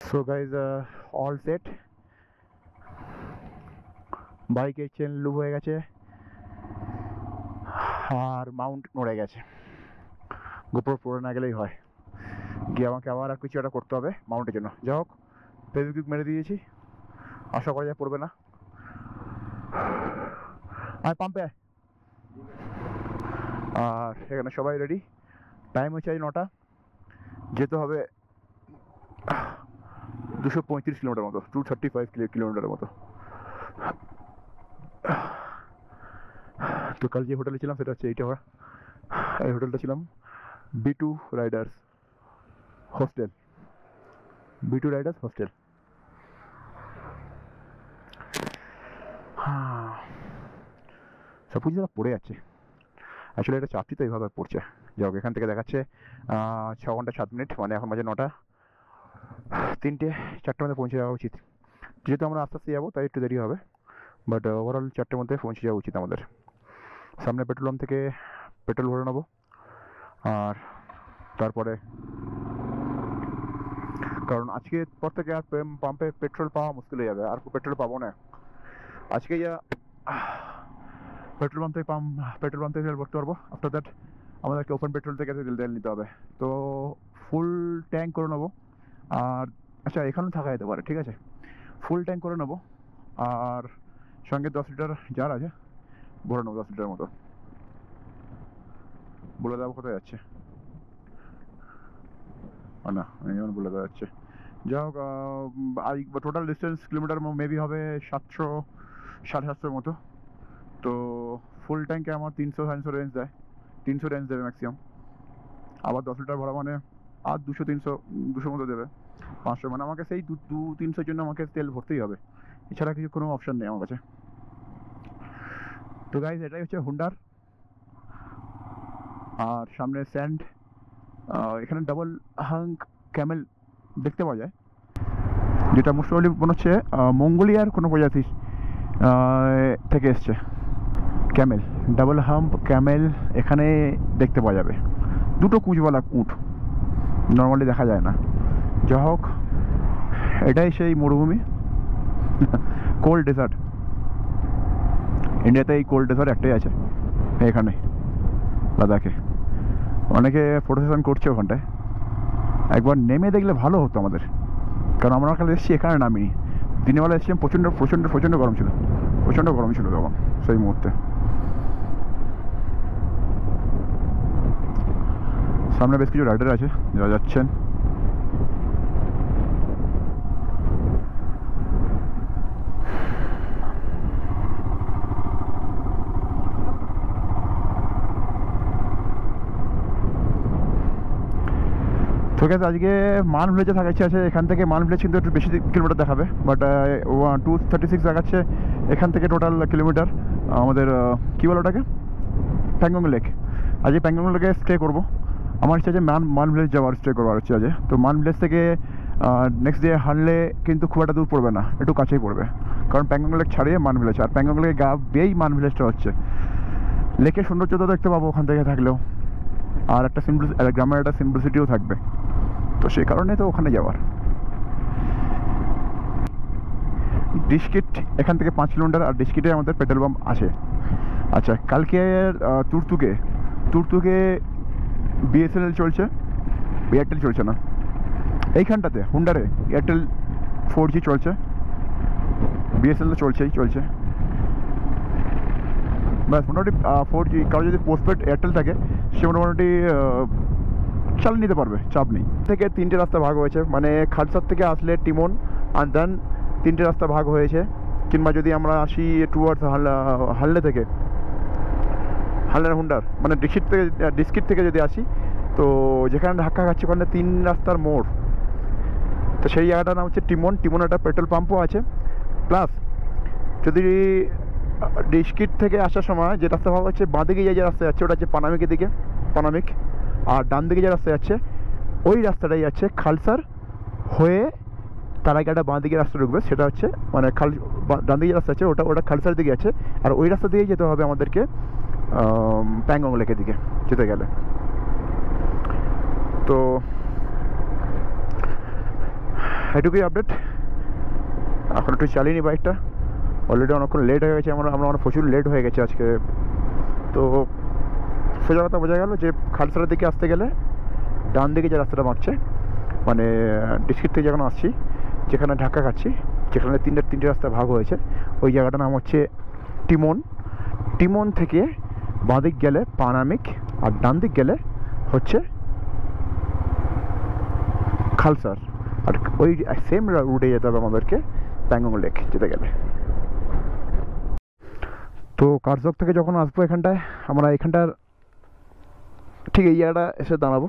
So guys, all set. বাইকের chain loop হয়ে গেছে আর মাউন্ট নড়ে গেছে। গোপ্রো পরে না গেলেই হয়, গিয়ে আমাকে আবার আর কিছু একটা করতে হবে মাউন্টের জন্য। যাই হোক, ফেভিকুইক মেরে দিয়েছি, আশা করা যায় পড়বে না। আয় পাম্পে আয়। আর এখানে সবাই রেডি। টাইম হচ্ছে আজ 9টা, যেতে হবে 235 কিলোমিটার মতো, 235 কিলোমিটারের মতো। তো কাল যে হোটেলে ছিলাম সেটা হচ্ছে এইটা, এই হোটেলটা ছিলাম B2 Riders hostel. B2 Riders hostel. সব কিছু পড়ে যাচ্ছে, অ্যাকচুয়ালি এটা চাপটি তো এইভাবে পড়ছে। যাই হোক, এখান থেকে দেখাচ্ছে 6 ঘন্টা 7 মিনিট, মানে এখন বাজে 9টা। 3-4টার মধ্যে পৌঁছে যাওয়া উচিত। যেহেতু আমরা আস্তে আস্তে যাবো তাই একটু দেরি হবে, বাট ওভারঅল 4টার মধ্যে পৌঁছে যাওয়া উচিত আমাদের। সামনে পেট্রোল পাম্প থেকে পেট্রোল ভরে নেবো, আর তারপরে, কারণ আজকে পর থেকে আর পাম্পে পেট্রোল পাওয়া মুশকিল হয়ে যাবে, আর পেট্রোল পাবো না আজকে। যা পেট্রোল পাম্প থেকে তেল ভরতে পারবো। আফটার দ্যাট আমাদেরকে ওপেন পেট্রোল থেকে তেল নিতে হবে। তো ফুল ট্যাঙ্ক করে নেবো। আর আচ্ছা, এখানেও থাকা যেতে পারে, ঠিক আছে, ফুল ট্যাঙ্ক করে নেবো। আর সঙ্গে 10 লিটার জার আছে, ভরে নেবো 10 লিটার মতো। বলে দেবো কোথায় যাচ্ছে না, যেমন বলে দেওয়া যাচ্ছে। যাই হোক, টোটাল ডিস্টেন্স কিলোমিটার মেবি হবে 700 750 মতো। তো ফুল ট্যাঙ্কে আমার 300 রেঞ্জ দেয়, 300 রেঞ্জ দেবে ম্যাক্সিমাম। আবার 10 লিটার ভরা মানে আর 200 মতো দেবে, 500, মানে আমাকে সেই 200-300 জন্য আমাকে তেল ভরতেই হবে, এছাড়া কিছু কোনো অপশান নেই আমার কাছে। তো গাইজ, এটাই হচ্ছে হুন্ডার। আর সামনে স্যান্ড, এখানে ডাবল হাঙ্ক ক্যামেল দেখতে পাওয়া যায়, যেটা মোস্টলি মনে হচ্ছে মঙ্গোলিয়ার কোনো প্রজাতি থেকে এসছে। ক্যামেল, ডাবল হাম্প ক্যামেল এখানে দেখতে পাওয়া যাবে। দুটো কুঁচওয়ালা উট, নর্মালি দেখা যায় না। যা হোক, এটাই সেই মরুভূমি, কোল্ড ডেজার্ট। ইন্ডিয়াতে এই কোল্ড ডেজার্ট একটাই আছে, এখানে লাদাখে। অনেকে ফটো সেশন করছে ওখানটায়, একবার নেমে দেখলে ভালো হতো আমাদের, কারণ আমরা কাল এসেছি, এখানে নামিনি। দিনের বেলা এসেছিলাম, প্রচণ্ড প্রচণ্ড প্রচণ্ড গরম ছিল, প্রচণ্ড গরম ছিল তখন সেই মুহূর্তে। সামনে বেশ কিছু রাইডার আছে যারা যাচ্ছেন। ঠিক আছে, আজকে মান ভিলেজে থাকার ইচ্ছা আছে। এখান থেকে মান ভিলেজ কিন্তু একটু বেশি কিলোমিটার দেখাবে, বাট 236 দেখাচ্ছে এখান থেকে টোটাল কিলোমিটার। আমাদের কী বলো ওটাকে, প্যাংগং লেক। আজকে প্যাংগং লেকে স্টে করবো। আমার ইচ্ছা আছে মান ভিলেজ যাওয়ার, স্টে করবার হচ্ছে আজকে। তো মান ভিলেজ থেকে নেক্সট ডে হাঁটলে কিন্তু খুব একটা দূর পড়বে না, একটু কাছেই পড়বে, কারণ প্যাংগং লেক ছাড়িয়ে মান ভিলেজ, আর প্যাংগং লেকে গা বেয়েই মান ভিলেজটা হচ্ছে। লেকের সৌন্দর্যতা দেখতে পাবো ওখান থেকে থাকলেও, আর একটা গ্রামের একটা সিম্পলিসিটিও থাকবে, তো সেই কারণে তো ওখানে যাওয়ার। ডিস্কিট এখান থেকে 5 কিলোমিটার, আর ডিস্কিটে আমাদের পেট্রোল পাম্প আছে। আচ্ছা, কালকে তুরতুকে BSNL চলছে, এয়ারটেল চলছে না। এইখানটাতে হুন্ডারে এয়ারটেল 4G চলছে, BSNL তো চলছে ব্যাস। মোটামুটি 4G, কারো যদি পোস্টপেড এয়ারটেল থাকে সে মোটামুটি চালিয়ে নিতে পারবে, চাপ নেই। থেকে 3টে রাস্তা ভাগ হয়েছে, মানে খালসার থেকে আসলে টিমন, আর দেন 3টে রাস্তা ভাগ হয়েছে। কিংবা যদি আমরা আসি টুয়ার্ডস হাললে থেকে, হালনার হুন্ডার মানে ডিস্কিট থেকে যদি আসি, তো যেখানে ধাক্কা খাচ্ছে ওখানে 3 রাস্তার মোড়, তো সেই জায়গাটার নাম হচ্ছে টিমন একটা পেট্রোল পাম্পও আছে। প্লাস যদি ডিস্কিট থেকে আসার সময় যে রাস্তা ভাগ হচ্ছে, বাঁদিকে যে রাস্তা যাচ্ছে ওটা হচ্ছে পানামিকের দিকে, পানামিক। আর ডান দিকে যে রাস্তা যাচ্ছে ওই রাস্তাটাই যাচ্ছে খালসার হয়ে, তার আগে একটা বাঁ দিকে রাস্তা ঢুকবে, সেটা হচ্ছে মানে ডান দিকে রাস্তা আছে ওটা খালসার দিকে আছে। আর ওই রাস্তা দিকেই যেতে হবে আমাদেরকে প্যাংগং লেকের দিকে যেতে গেলে। তো এটুকুই আপডেট। এখন একটু চালিয়ে নি বাইকটা, অলরেডি অনেকক্ষণ লেট হয়ে গেছে, আমরা অনেক প্রচুর লেট হয়ে গেছে আজকে। তো সোজা কথা বোঝা গেল যে খালসারের দিকে আসতে গেলে ডান দিকে যে রাস্তাটা মারছে, মানে ডিস্ট্রিক্ট থেকে যখন আসছি, যেখানে ধাক্কা খাচ্ছি, যেখানে তিনটে রাস্তা ভাগ হয়েছে, ওই জায়গাটার নাম হচ্ছে টিমন। টিমন থেকে বাঁদিক গেলে পানামিক, আর ডান দিক গেলে হচ্ছে খালসার। আর ওই সেম রুটে যেতে হবে আমাদেরকে প্যাংগং লেক যেতে গেলে। তো কার্যক থেকে যখন আসবো এখানটায়, আমরা এখানটার ঠিক এই জায়গাটা এসে দাঁড়াবো,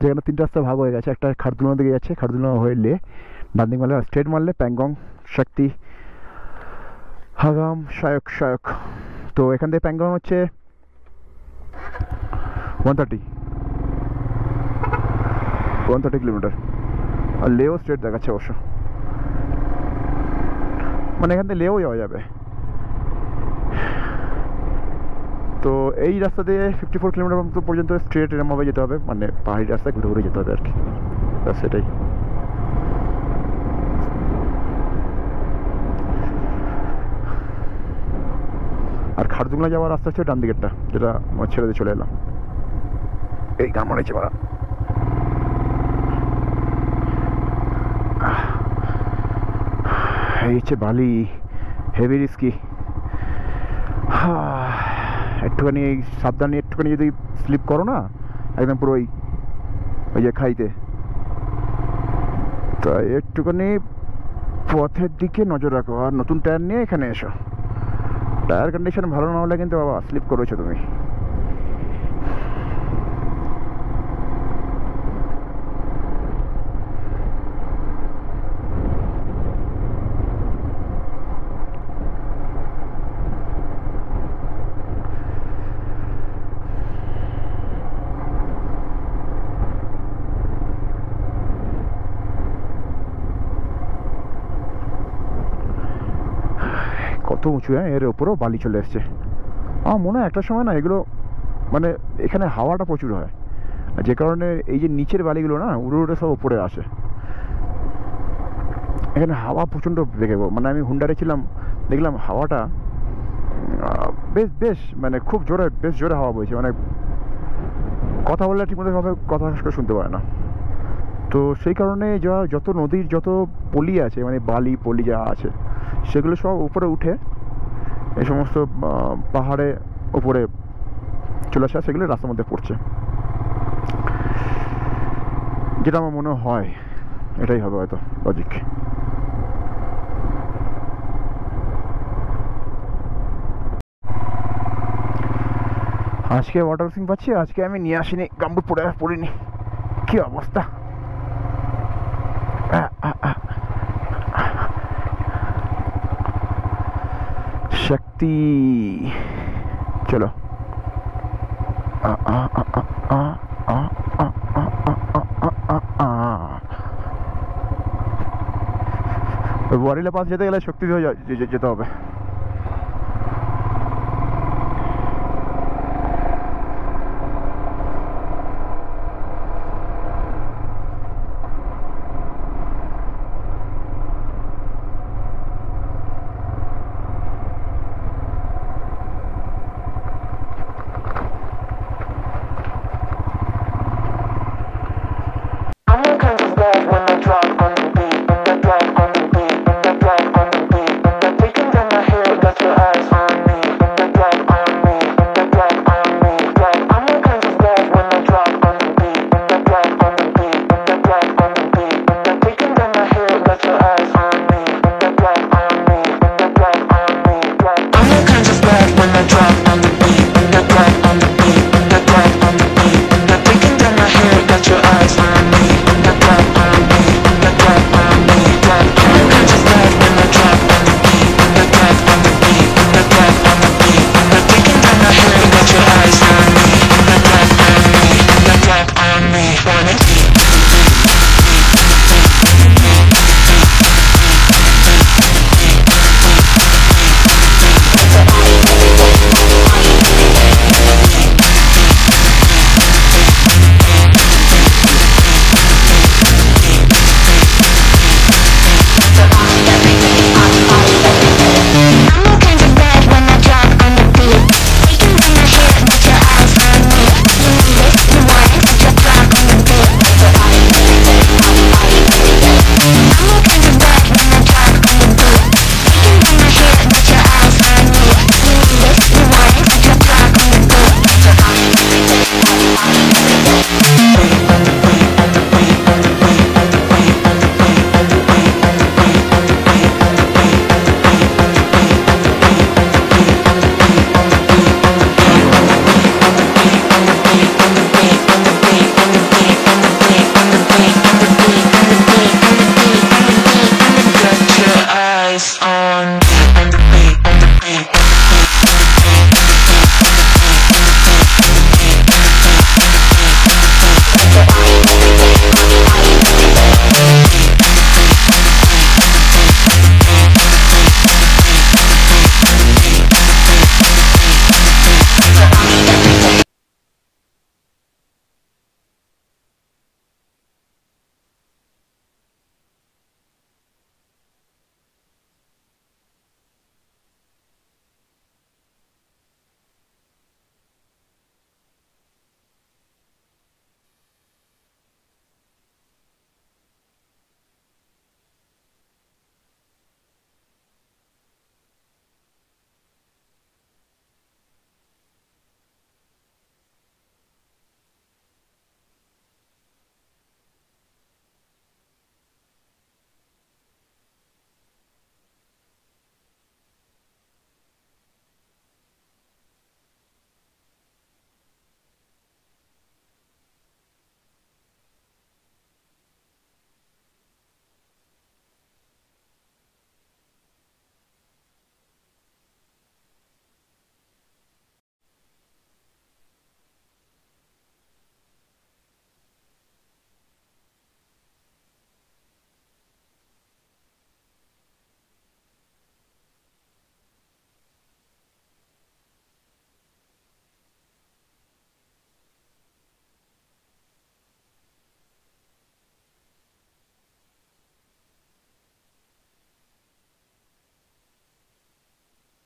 যেখানে তিনটে রাস্তা ভাগ হয়ে গেছে। একটা খারদুলা দিকে যাচ্ছে, খারদুলা হয়ে লে ডান দিক মারলে, স্ট্রেট মারলে প্যাংগং, শক্তি, হাগাম, শায়ক। তো এখান থেকে প্যাংগং হচ্ছে 130 কিলোমিটার, আর লেও স্ট্রেট দেখাচ্ছে অবশ্য, মানে এখান থেকে লেও যাওয়া যাবে। তো এই রাস্তা দিয়ে 54 কিলোমিটার মতো পর্যন্ত স্ট্রেট এরমভাবে যেতে হবে, মানে পাহাড়ি রাস্তায় ঘুরে ঘুরে যেতে হবে আর কি, সেটাই। আর খারদুংলা যাওয়ার রাস্তা হচ্ছে ডান দিকেরটা, যেটা ছেড়ে দিয়ে চলে এলাম। এই গান মানেছে মারা, এই হচ্ছে বালি, হেভি রিস্কি। একটুখানি সাবধানে, একটুখানি যদি স্লিপ করো না, একদম পুরো ওই যে খাইতে, তো একটুখানি পথের দিকে নজর রাখো। আর নতুন টায়ার নিয়ে এখানে এসো, টায়ার কন্ডিশন ভালো না হলে কিন্তু বাবা স্লিপ করেছো তুমি। কত উঁচু, এর ওপরেও বালি চলে এসছে। আমার মনে হয় একটা সময় না এগুলো, মানে এখানে হাওয়াটা প্রচুর হয়, যে কারণে এই যে নিচের বালিগুলো না উড়ে উড়ে সব উপরে আসে। এখানে হাওয়া প্রচণ্ড বেগে, মানে আমি হুন্ডারে ছিলাম, দেখলাম হাওয়াটা বেশ মানে খুব জোরে, বেশ জোরে হাওয়া বইছে, মানে কথা বললে ঠিকমতো ভাবে কথা শুনতে পারে না। তো সেই কারণে যত নদীর যত পলি আছে, মানে বালি পলি যা আছে, সেগুলো সব উপরে উঠে এই সমস্ত পাহাড়ে উপরে চলে আসা, সেগুলো রাস্তার মধ্যে পড়ছে, যেটা আমার মনে হয় এটাই হবে হয়তো লজিক। আজকে ওয়াটার সিং পাচ্ছি, আজকে আমি নিয়ে আসিনি, গাম্বুট পড়িনি, কি অবস্থা। শক্তি, চলো। ওয়ারিলা পাস যেতে গেলে শক্তি দিয়ে যেতে হবে।